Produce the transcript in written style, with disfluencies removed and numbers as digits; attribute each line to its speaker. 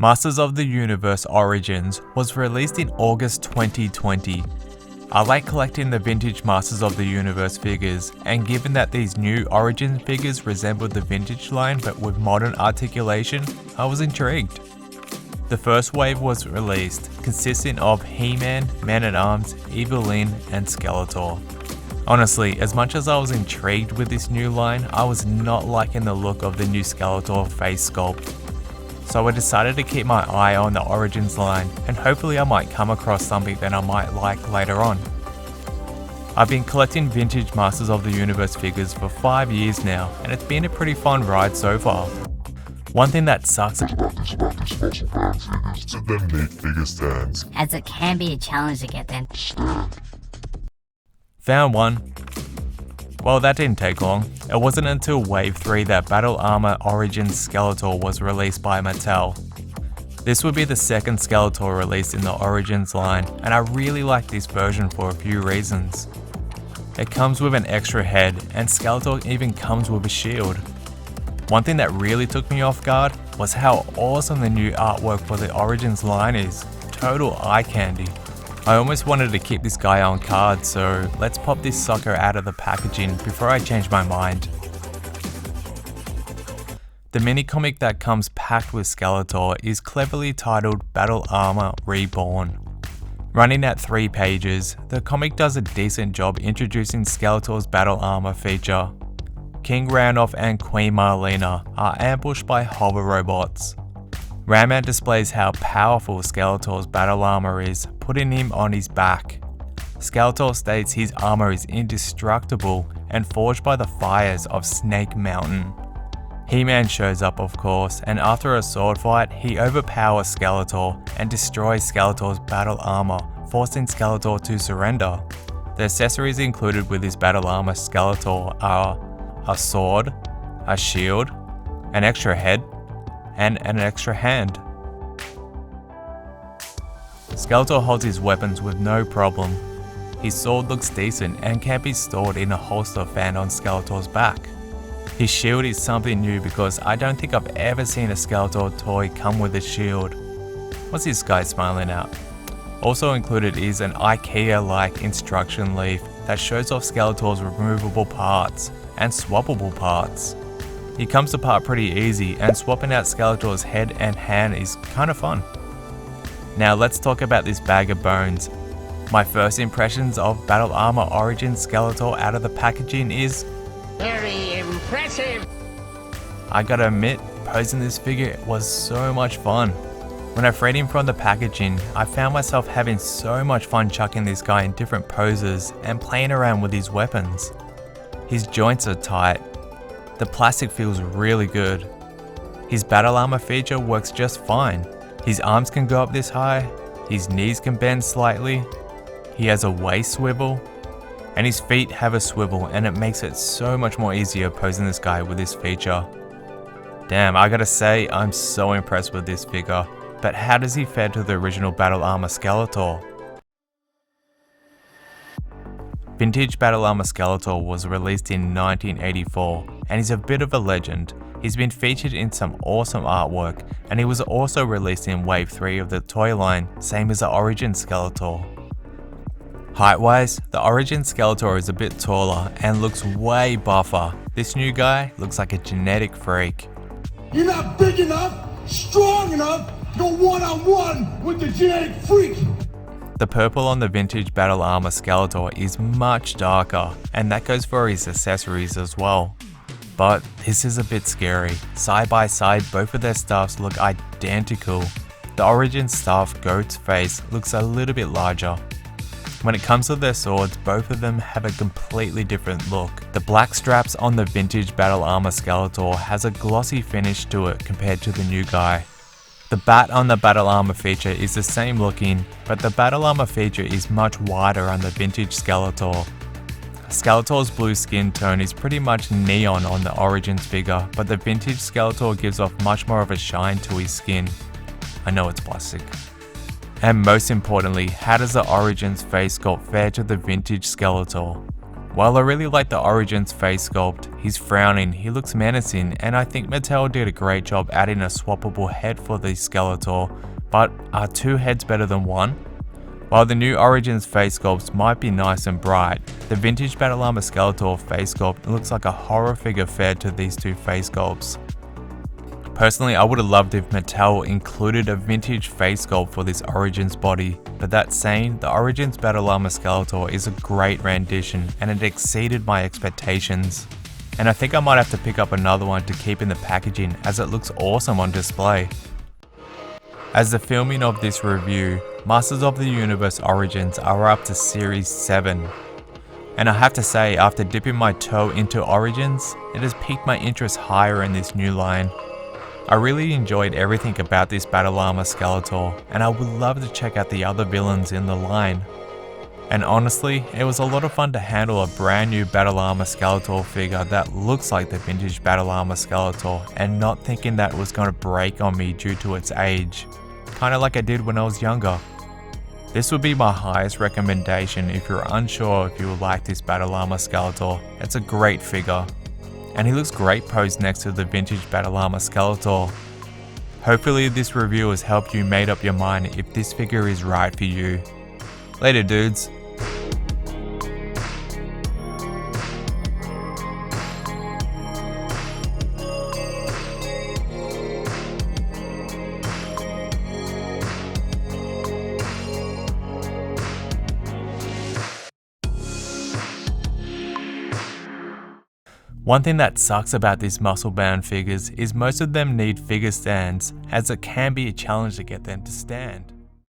Speaker 1: Masters of the Universe Origins was released in August 2020. I like collecting the vintage Masters of the Universe figures, and given that these new Origins figures resembled the vintage line but with modern articulation, I was intrigued. The first wave was released, consisting of He-Man, Man-at-Arms, Evil-Lyn, and Skeletor. Honestly, as much as I was intrigued with this new line, I was not liking the look of the new Skeletor face sculpt. So I decided to keep my eye on the Origins line, and hopefully I might come across something that I might like later on. I've been collecting vintage Masters of the Universe figures for 5 years now, and it's been a pretty fun ride so far. One thing that sucks
Speaker 2: about these fossil fan figures is that them need figure stands,
Speaker 3: as it can be a challenge to get them.
Speaker 1: Found one. Well, that didn't take long. It wasn't until Wave 3 that Battle Armor Origins Skeletor was released by Mattel. This would be the second Skeletor released in the Origins line, and I really like this version for a few reasons. It comes with an extra head, and Skeletor even comes with a shield. One thing that really took me off guard was how awesome the new artwork for the Origins line is. Total eye candy. I almost wanted to keep this guy on card, so let's pop this sucker out of the packaging before I change my mind. The mini comic that comes packed with Skeletor is cleverly titled Battle Armor Reborn. Running at 3 pages, the comic does a decent job introducing Skeletor's battle armor feature. King Randolph and Queen Marlena are ambushed by hover robots. Ram-Man displays how powerful Skeletor's battle armor is, putting him on his back. Skeletor states his armor is indestructible and forged by the fires of Snake Mountain. He-Man shows up of course, and after a sword fight, he overpowers Skeletor and destroys Skeletor's battle armor, forcing Skeletor to surrender. The accessories included with his battle armor Skeletor are a sword, a shield, an extra head, and an extra hand. Skeletor holds his weapons with no problem. His sword looks decent and can be stored in a holster found on Skeletor's back. His shield is something new because I don't think I've ever seen a Skeletor toy come with a shield. What's this guy smiling at? Also included is an IKEA-like instruction leaf that shows off Skeletor's removable parts and swappable parts. He comes apart pretty easy, and swapping out Skeletor's head and hand is kinda fun. Now let's talk about this bag of bones. My first impressions of Battle Armor Origins Skeletor out of the packaging is
Speaker 4: very impressive.
Speaker 1: I gotta admit, posing this figure was so much fun. When I freed him from the packaging, I found myself having so much fun chucking this guy in different poses and playing around with his weapons. His joints are tight. The plastic feels really good. His battle armor feature works just fine. His arms can go up this high, his knees can bend slightly, he has a waist swivel, and his feet have a swivel, and it makes it so much more easier posing this guy with this feature. Damn, I gotta say, I'm so impressed with this figure. But how does he fare to the original Battle Armor Skeletor? Vintage Battle Armor Skeletor was released in 1984 and is a bit of a legend. He's been featured in some awesome artwork, and he was also released in Wave 3 of the toy line, same as the Origin Skeletor. Height wise, the Origin Skeletor is a bit taller and looks way buffer. This new guy looks like a genetic freak.
Speaker 5: You're not big enough, strong enough, to go one-on-one with the genetic freak!
Speaker 1: The purple on the vintage Battle Armor Skeletor is much darker, and that goes for his accessories as well. But this is a bit scary. Side by side, both of their staffs look identical. The Origin staff Goat's face looks a little bit larger. When it comes to their swords, both of them have a completely different look. The black straps on the vintage Battle Armor Skeletor has a glossy finish to it compared to the new guy. The bat on the Battle Armor feature is the same looking, but the Battle Armor feature is much wider on the vintage Skeletor. Skeletor's blue skin tone is pretty much neon on the Origins figure, but the vintage Skeletor gives off much more of a shine to his skin. I know it's plastic. And most importantly, how does the Origins face sculpt fare to the vintage Skeletor? While I really like the Origins face sculpt, he's frowning, he looks menacing, and I think Mattel did a great job adding a swappable head for the Skeletor, but are 2 heads better than 1? While the new Origins face sculpts might be nice and bright, the vintage Battle Armor Skeletor face sculpt looks like a horror figure fed to these 2 face sculpts. Personally, I would have loved if Mattel included a vintage face sculpt for this Origins body, but that saying, the Origins Battle Armor Skeletor is a great rendition and it exceeded my expectations. And I think I might have to pick up another one to keep in the packaging as it looks awesome on display. As the filming of this review, Masters of the Universe Origins are up to Series 7. And I have to say, after dipping my toe into Origins, it has piqued my interest higher in this new line. I really enjoyed everything about this Battle Armor Skeletor, and I would love to check out the other villains in the line. And honestly, it was a lot of fun to handle a brand new Battle Armor Skeletor figure that looks like the vintage Battle Armor Skeletor and not thinking that it was going to break on me due to its age, kinda like I did when I was younger. This would be my highest recommendation if you're unsure if you would like this Battle Armor Skeletor. It's a great figure. And he looks great posed next to the vintage Battle Armor Skeletor. Hopefully this review has helped you made up your mind if this figure is right for you. Later dudes. One thing that sucks about these muscle bound figures is most of them need figure stands, as it can be a challenge to get them to stand.